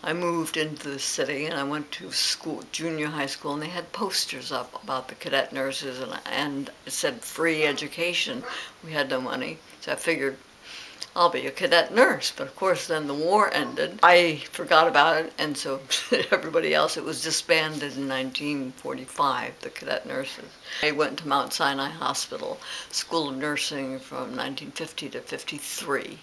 I moved into the city and I went to school, junior high school, and they had posters up about the cadet nurses, and it said free education. We had no money, so I figured I'll be a cadet nurse. But of course then the war ended. I forgot about it, and so everybody else. It was disbanded in 1945, the cadet nurses. I went to Mount Sinai Hospital, School of Nursing from 1950 to 53.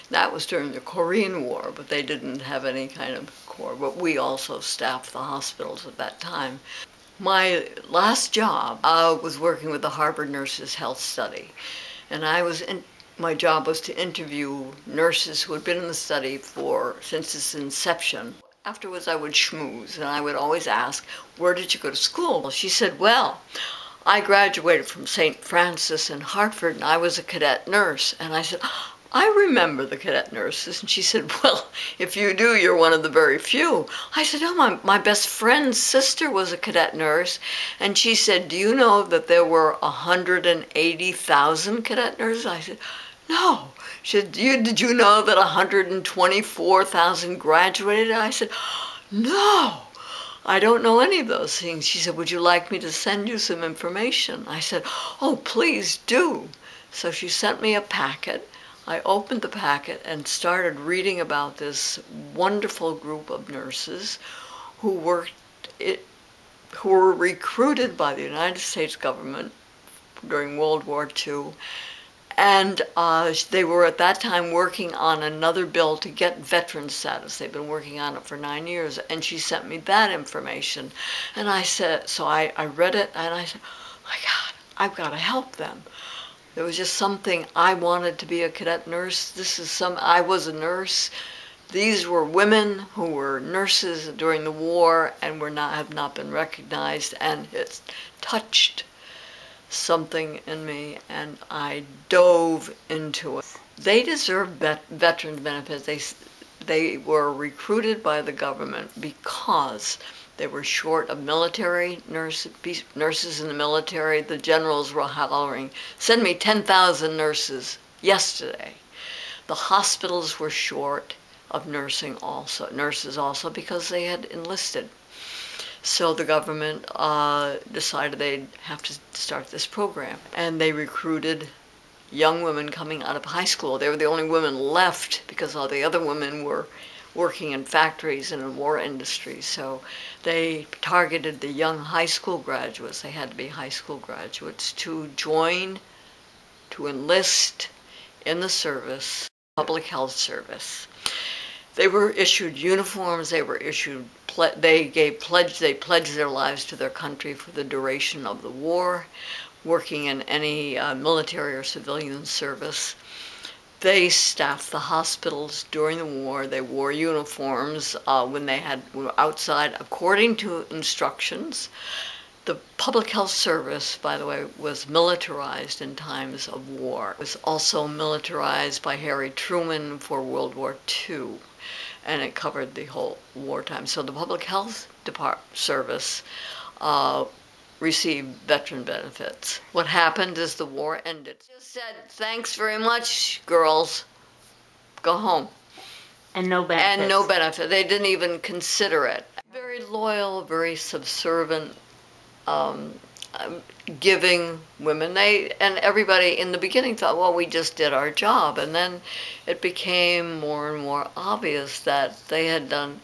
That was during the Korean War, but they didn't have any kind of corps. But we also staffed the hospitals at that time. My last job was working with the Harvard Nurses Health Study, and my job was to interview nurses who had been in the study since its inception. Afterwards, I would schmooze, and I would always ask, "Where did you go to school?" Well, she said, "Well, I graduated from St. Francis in Hartford, and I was a cadet nurse." And I said, "I remember the cadet nurses." And she said, "Well, if you do, you're one of the very few." I said, "Oh, my best friend's sister was a cadet nurse." And she said, "Do you know that there were 180,000 cadet nurses?" I said, "No." She said, "Did you know that 124,000 graduated?" I said, "No, I don't know any of those things." She said, "Would you like me to send you some information?" I said, "Oh, please do." So she sent me a packet. I opened the packet and started reading about this wonderful group of nurses who were recruited by the United States government during World War II. And they were at that time working on another bill to get veteran status. They've been working on it for 9 years. And she sent me that information. And I said, so I read it and I said, "Oh my God, I've got to help them." There was just something. I wanted to be a cadet nurse. I was a nurse. These were women who were nurses during the war and have not been recognized, and it touched something in me, and I dove into it. They deserve veteran benefits. They were recruited by the government because they were short of military nurses in the military. The generals were hollering, "Send me 10,000 nurses yesterday." The hospitals were short of nurses also because they had enlisted. So the government decided they'd have to start this program. And they recruited young women coming out of high school. They were the only women left because all the other women were working in factories and in war industries. So they targeted the young high school graduates. They had to be high school graduates to enlist in the service, public health service. They were issued uniforms. They pledged their lives to their country for the duration of the war, working in any military or civilian service. They staffed the hospitals during the war. They wore uniforms when they were outside according to instructions. The public health service, by the way, was militarized in times of war. It was also militarized by Harry Truman for World War II, and it covered the whole wartime. So the public health service received veteran benefits. What happened is the war ended. Just said, "Thanks very much, girls. Go home." And no benefits. And no benefit. They didn't even consider it. Very loyal, very subservient, giving women. And everybody in the beginning thought, well, we just did our job. And then it became more and more obvious that they had done.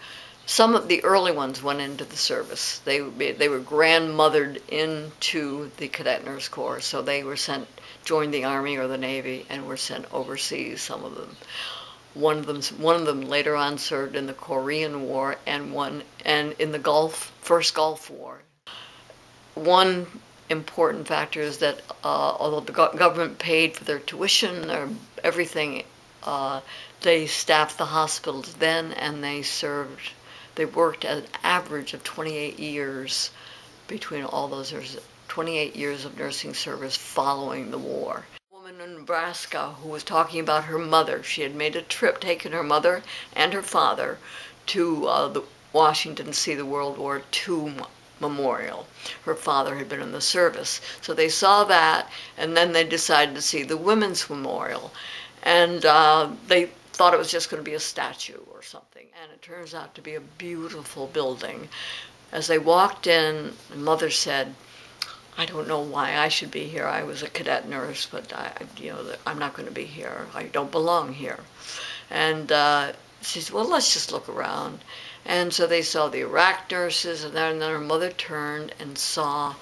Some of the early ones went into the service. They were grandmothered into the Cadet Nurse Corps, so they were joined the Army or the Navy, and were sent overseas. Some of them. One of them later on served in the Korean War and in the first Gulf War. One important factor is that although the government paid for their tuition or everything, they staffed the hospitals then, and they worked at an average of 28 years between all those years, 28 years of nursing service following the war. A woman in Nebraska who was talking about her mother. She had made a trip, taken her mother and her father to Washington to see the World War II memorial. Her father had been in the service. So they saw that, and then they decided to see the women's memorial. And they thought it was just going to be a statue or something. And it turns out to be a beautiful building. As they walked in, the mother said, I don't know why I should be here. I was a cadet nurse, but I'm not going to be here. I don't belong here. And she said, well, let's just look around. And so they saw the Iraq nurses, and then her mother turned and saw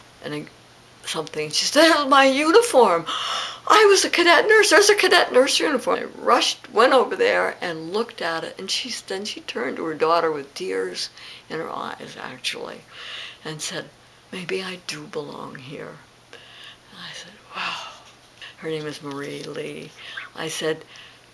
something. She said, that's my uniform. I was a cadet nurse. There's a cadet nurse uniform. I went over there and looked at it, and then she turned to her daughter with tears in her eyes, actually, and said, maybe I do belong here. And I said, wow. Her name is Marie Lee. I said,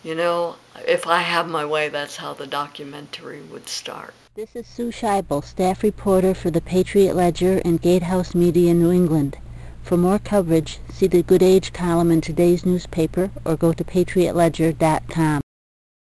you know, if I have my way, that's how the documentary would start. This is Sue Scheibel, staff reporter for the Patriot Ledger and Gatehouse Media New England. For more coverage, see the Good Age column in today's newspaper or go to patriotledger.com.